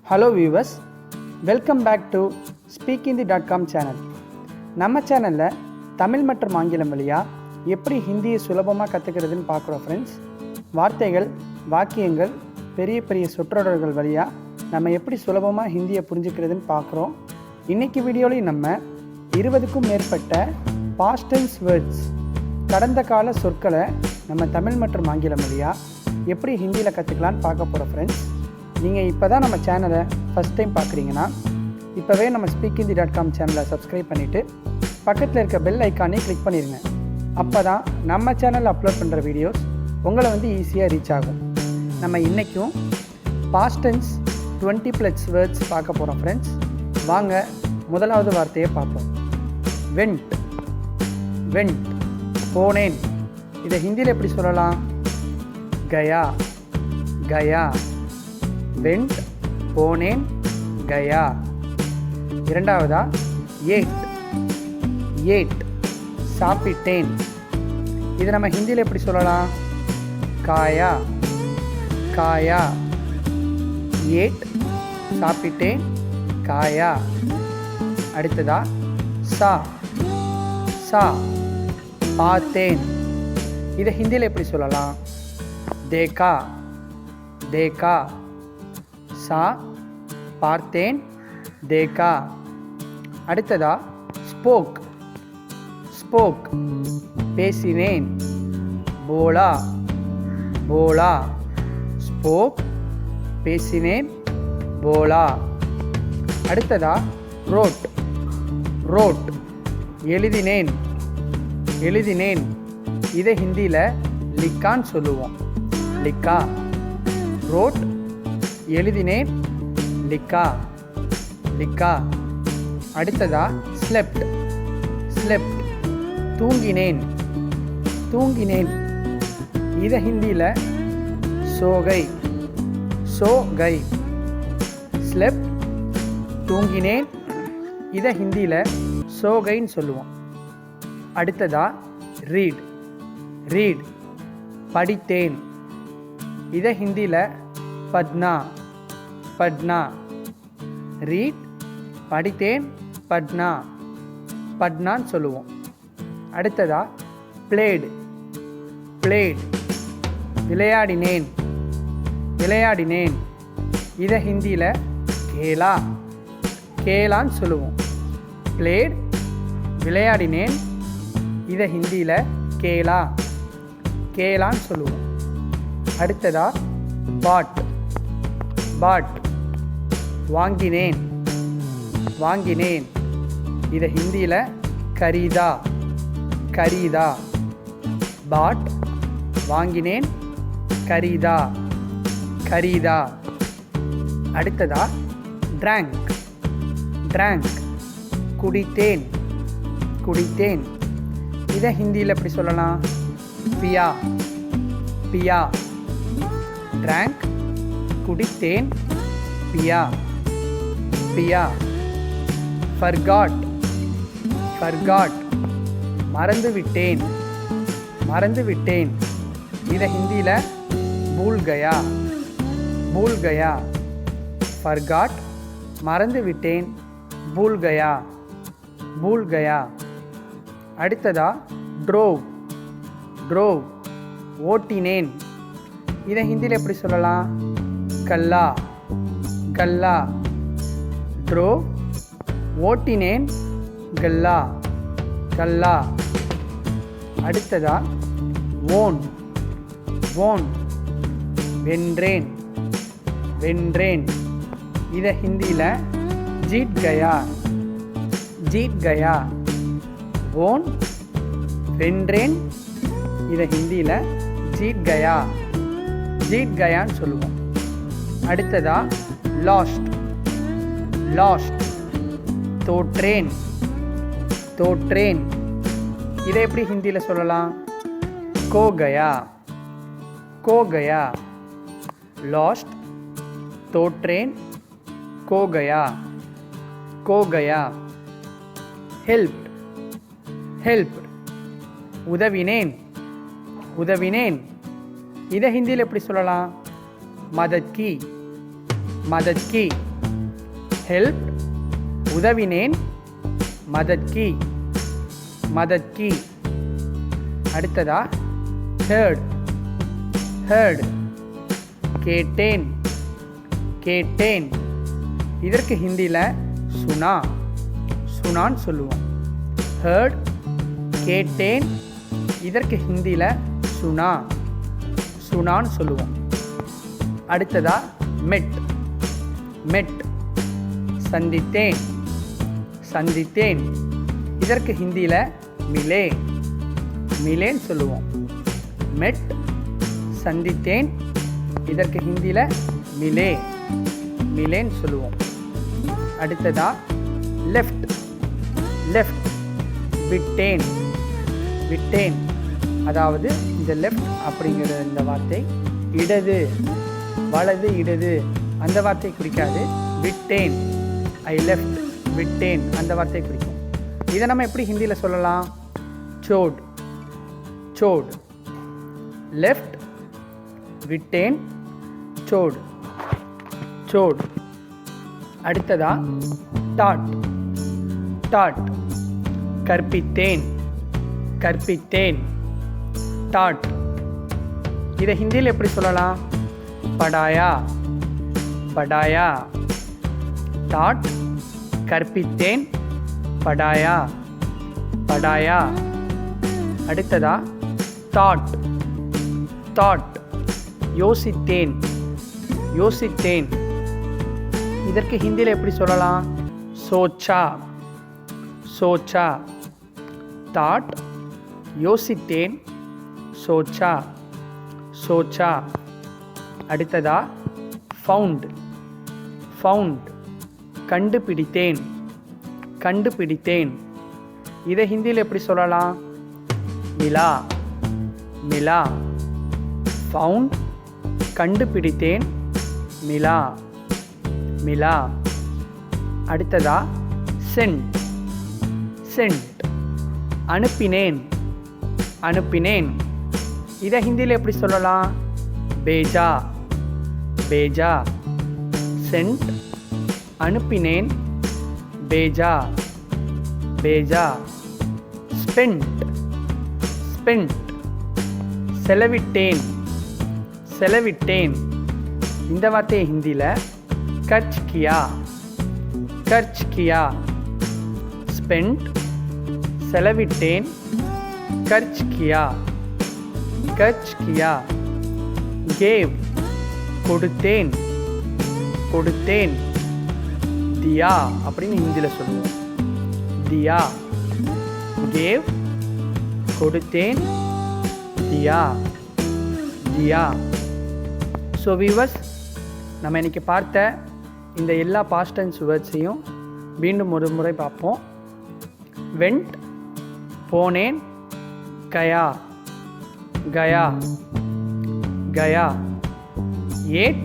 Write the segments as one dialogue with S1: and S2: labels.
S1: Hello viewers, welcome back to speakinthi.com channel. நம்ம சேனலில் தமிழ் மற்றும் ஆங்கிலம் வழியாக எப்படி ஹிந்தியை சுலபமாக கற்றுக்கிறதுன்னு பார்க்குறோம் ஃப்ரெண்ட்ஸ். வார்த்தைகள், வாக்கியங்கள், பெரிய பெரிய சொற்றொடர்கள் வழியாக நம்ம எப்படி சுலபமாக ஹிந்தியை புரிஞ்சுக்கிறதுன்னு பார்க்குறோம். இன்றைக்கி வீடியோலையும் நம்ம 20க்கும் மேற்பட்ட பாஸ்ட் டென்ஸ் வேர்ட்ஸ், கடந்த கால சொற்களை நம்ம தமிழ் மற்றும் ஆங்கிலம் வழியாக எப்படி ஹிந்தியில் கற்றுக்கலான்னு பார்க்க போகிறோம் ஃப்ரெண்ட்ஸ். நீங்கள் இப்போ தான் நம்ம சேனலை ஃபஸ்ட் டைம் பார்க்குறீங்கன்னா இப்போவே நம்ம speakinthi.com சேனலை சப்ஸ்கிரைப் பண்ணிவிட்டு பக்கத்தில் இருக்க பெல் ஐக்கானே கிளிக் பண்ணிடுங்க. அப்போ தான் நம்ம சேனலில் அப்லோட் பண்ணுற வீடியோஸ் உங்களை ஈஸியாக ரீச் ஆகும். நம்ம இன்றைக்கும் பாஸ்ட் டென்ஸ் 20+ வேர்ட்ஸ் பார்க்க போகிறோம் ஃப்ரெண்ட்ஸ். வாங்க முதலாவது வார்த்தையை பார்ப்போம். வெண்ட். வெண்ட், போனேன். இதை ஹிந்தியில் எப்படி சொல்லலாம்? கயா. கயா. வெண்ட், போனேன், கயா. இரண்டாவதா ஏட். ஏட், சாப்பிட்டேன். இதை நம்ம ஹிந்தியில் எப்படி சொல்லலாம்? காயா. காயா. ஏட், சாப்பிட்டேன், காயா. அடுத்ததா சா. சா, பார்த்தேன். இதை ஹிந்தியில் எப்படி சொல்லலாம்? தேக்கா. தேக்கா. சா, பார்த்தேன், தேக்கா. அடுத்ததா ஸ்போக். ஸ்போக், பேசினேன். போலா. போலா. ஸ்போக், பேசினேன், போலா. அடுத்ததா ரோட். ரோட், எழுதினேன். எழுதினேன். இதை ஹிந்தியில் லிக்கான்னு சொல்லுவோம். லிக்கா. ரோட், எழுதினேன், லிக்கா. லிக்கா. அடுத்ததா ஸ்லெப்ட். ஸ்லெப்ட், தூங்கினேன். தூங்கினேன். இதை ஹிந்தியில் சோகை. சோகை. ஸ்லெப்ட், தூங்கினேன். இதை ஹிந்தியில் சோகைன்னு சொல்லுவோம். அடுத்ததா ரீட். ரீட், படித்தேன். இதை ஹிந்தியில் பட்னா. பட்னா. ரீட், படித்தேன், பட்னா. பட்னான்னு சொல்லுவோம். அடுத்ததா பிளேட். பிளேட், விளையாடினேன். விளையாடினேன். இதை ஹிந்தியில் கேலா. கேலான்னு சொல்லுவோம். பிளேட், விளையாடினேன். இதை ஹிந்தியில் கேலா. கேலான்னு சொல்லுவோம். அடுத்ததா பாட். பாட், வாங்கினேன். வாங்கினேன். இதை ஹிந்தியில் கரீதா. கரீதா. பாட், வாங்கினேன், கரீதா. கரீதா. அடுத்ததா ட்ராங்க். ட்ராங்க், குடித்தேன். குடித்தேன். இதை ஹிந்தியில் எப்படி சொல்லலாம்? பியா. பியா. ட்ராங்க், குடித்தேன், பியா. பியா. ஃபர்காட். ஃபர்காட், மறந்துவிட்டேன். மறந்துவிட்டேன். இதை ஹிந்தியில் பூல் கயா. பூல் கயா. ஃபர்காட், மறந்துவிட்டேன், பூல் கயா. பூல் கயா. அடுத்ததா ட்ரோவ். ட்ரோவ், ஓட்டினேன். இதை ஹிந்தியில் எப்படி சொல்லலாம்? கல்லா. கல்லா. ட்ரோவ், ஓட்டினேன், கல்லா. கல்லா. அடுத்ததா ஓன். ஓன், வென்றேன். வென்றேன். இதை ஹிந்தியில் ஜீட் கயா. ஜீட் கயா. ஓன், வென்றேன். இதை ஹிந்தியில் ஜீட் கயா. ஜீட் கயான்னு சொல்லுவோம். அடுத்ததா லாஸ்ட். லாஸ்ட், தோற்றேன். தோற்றேன். இதை எப்படி ஹிந்தியில் சொல்லலாம்? கோ கயா. கோ கயா. லாஸ்ட், தோற்றேன், கோ கயா. கோ கயா. ஹெல்ப். ஹெல்ப், உதவினேன். உதவினேன். இதை ஹிந்தியில் எப்படி சொல்லலாம்? मदद की, मदद की, ஹெல்ப் உதவினேன். மதத் கி மதத் கி. அடுத்ததா ஹேர்ட் ஹேர்ட் கேட்டேன் கேட்டேன். இதற்கு ஹிந்தியில் சுனா சுனான்னு சொல்லுவோம். ஹேர்ட் கேட்டேன். இதற்கு ஹிந்தியில் சுனா சுனான்னு சொல்லுவோம். அடுத்ததா மெட் மெட் சந்தித்தேன் சந்தித்தேன். இதற்கு ஹிந்தியில் மிலே மிலேன்னு சொல்லுவோம். மெட் சந்தித்தேன். இதற்கு ஹிந்தியில் மிலே மிலேன்னு சொல்லுவோம். அடுத்ததா லெஃப்ட் லெஃப்ட் விட்டேன் விட்டேன். அதாவது இந்த லெஃப்ட் அப்படிங்கிற இந்த வார்த்தை இடது வலது இடது அந்த வார்த்தை குறிக்காது. விட்டேன் ஐ லெஃப்ட் விட்டேன் அந்த வார்த்தை குறிக்கும். இதை நம்ம எப்படி ஹிந்தியில் சொல்லலாம்? சோட் சோட். லெஃப்ட் விட்டேன் சோட் சோட். அடுத்ததா டாட் டாட் கற்பித்தேன் கற்பித்தேன். டாட். இதை ஹிந்தியில் எப்படி சொல்லலாம்? படாயா படாயா. டாட் கற்பித்தேன் படாயா படாயா. அடுத்ததா தாட் தாட் யோசித்தேன் யோசித்தேன். இதற்கு ஹிந்தியில் எப்படி சொல்லலாம்? சோச்சா சோச்சா. தாட் யோசித்தேன் சோச்சா சோச்சா. அடுத்ததா ஃபவுண்ட் ஃபவுண்ட் கண்டுபிடித்தேன் கண்டுபிடித்தேன். இதை ஹிந்தியில் எப்படி சொல்லலாம்? மிலா மிலா. ஃபவுண்ட் கண்டுபிடித்தேன் மிலா மிலா. அடுத்ததா சென்ட் சென்ட் அனுப்பினேன் அனுப்பினேன். இதை ஹிந்தியில் எப்படி சொல்லலாம்? பேஜா பேஜா. சென்ட் அனுப்பினேன் பேஜா பேஜா. Spend spend செலவிட்டேன் செலவிட்டேன். இந்த வார்த்தையை ஹிந்தியில் கர்ச் கியா கர்ச் கியா. ஸ்பெண்ட் செலவிட்டேன் கர்ச் கியா கர்ச் கியா. கேவ் கொடுத்தேன் கொடுத்தேன். தியா அப்படின்னு ஹிந்தியில் சொல்லுவோம். தியா கேவ் கொடுத்தேன் தியா தியா. ஸோ வியூவர்ஸ், நம்ம இன்றைக்கி பார்த்த இந்த எல்லா பாஸ்ட் டென்ஸ் வேர்ட்ஸையும் மீண்டும் ஒரு முறை பார்ப்போம். வெண்ட் போனேன். கயா கயா கயா. ஏட்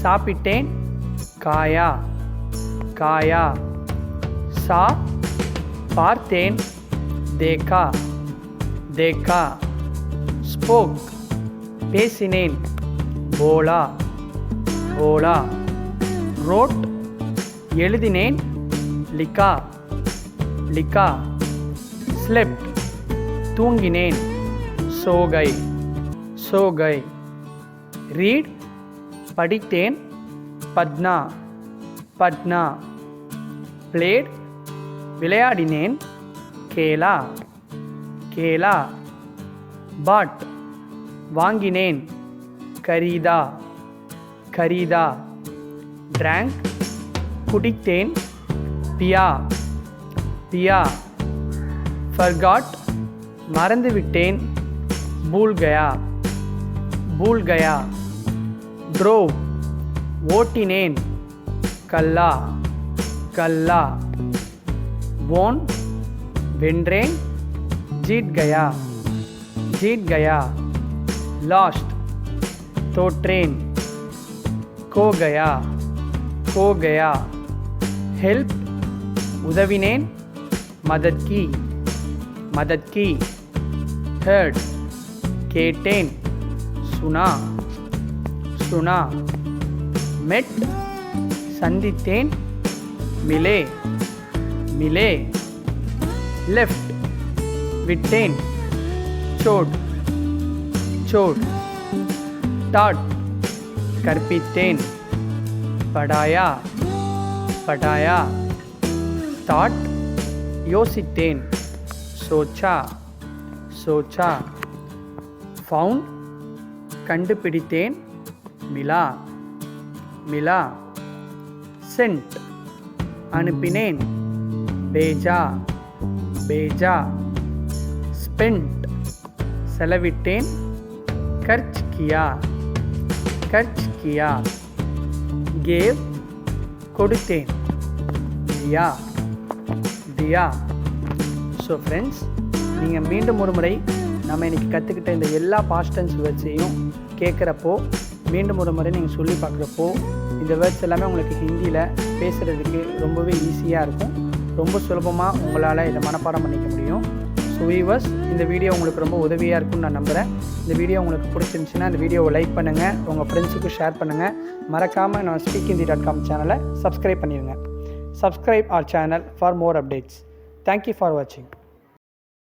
S1: சாப்பிட்டேன். காயா காயா. சா பார்த்தேன். தேக்கா தேக்கா. ஸ்போக் பேசினேன். போலா போலா. ரோட் எழுதினேன். லிக்கா லிக்கா. ஸ்லெப்ட் தூங்கினேன். சோகை சோகை. ரீட் படித்தேன். பத்னா பத்னா. பிளேட் விளையாடினேன். கேலா கேலா. பாட் வாங்கினேன். கரீதா கரீதா. ட்ராங்க் குடித்தேன். பியா பியா. ஃபர்காட் மறந்துவிட்டேன். பூல் கயா பூல் கயா. ட்ரோவ் ஓட்டினேன். கல்லா கல்லா. வோன் வென்றேன். ஜீட் கயா ஜீட் கயா. லாஸ்ட் தோற்றேன். கோ கயா கோ கயா. ஹெல்ப் உதவினேன். மதத் கி மதத் கி. ஹேர்ட் கேட்டேன். சுனா சுனா. மெட் சந்தித்தேன். மிலே மிலே. லெஃப்ட் விட்டேன். சோட் சோட். டாட் கற்பித்தேன். படாயா படாயா. தாட் யோசித்தேன். சோச்சா சோச்சா. ஃபவுண்ட் கண்டுபிடித்தேன். மிலா மிலா. சென்ட் அனுப்பினேன். பேஜா பேஜா. ஸ்பெண்ட் செலவிட்டேன். கர்ச் கியா கர்ச் கியா. கேவ் கொடுத்தேன். தியா தியா. ஸோ ஃப்ரெண்ட்ஸ், நீங்கள் மீண்டும் ஒரு முறை நம்ம இன்றைக்கி கற்றுக்கிட்ட இந்த எல்லா பாஸ்ட் டென்ஸ் வேர்ட்ஸையும் கேட்குறப்போ, மீண்டும் ஒரு முறை நீங்கள் சொல்லி பார்க்குறப்போ, இந்த வேர்ட்ஸ் எல்லாமே உங்களுக்கு ஹிந்தியில் பேசுகிறதுக்கு ரொம்பவே ஈஸியாக இருக்கும். ரொம்ப சுலபமாக உங்களால் இதை மனப்பாடம் பண்ணிக்க முடியும். ஸோ வீவர்ஸ், இந்த வீடியோ உங்களுக்கு ரொம்ப உதவியாக இருக்கும்னு நான் நம்புகிறேன். இந்த வீடியோ உங்களுக்கு பிடிச்சிருந்துச்சுன்னா இந்த வீடியோவை லைக் பண்ணுங்கள், உங்கள் ஃப்ரெண்ட்ஸுக்கு ஷேர் பண்ணுங்கள். மறக்காமல் நம்ம speakhindi.com சேனலை சப்ஸ்கிரைப் பண்ணிடுங்க. Subscribe our channel for more updates. Thank you for watching.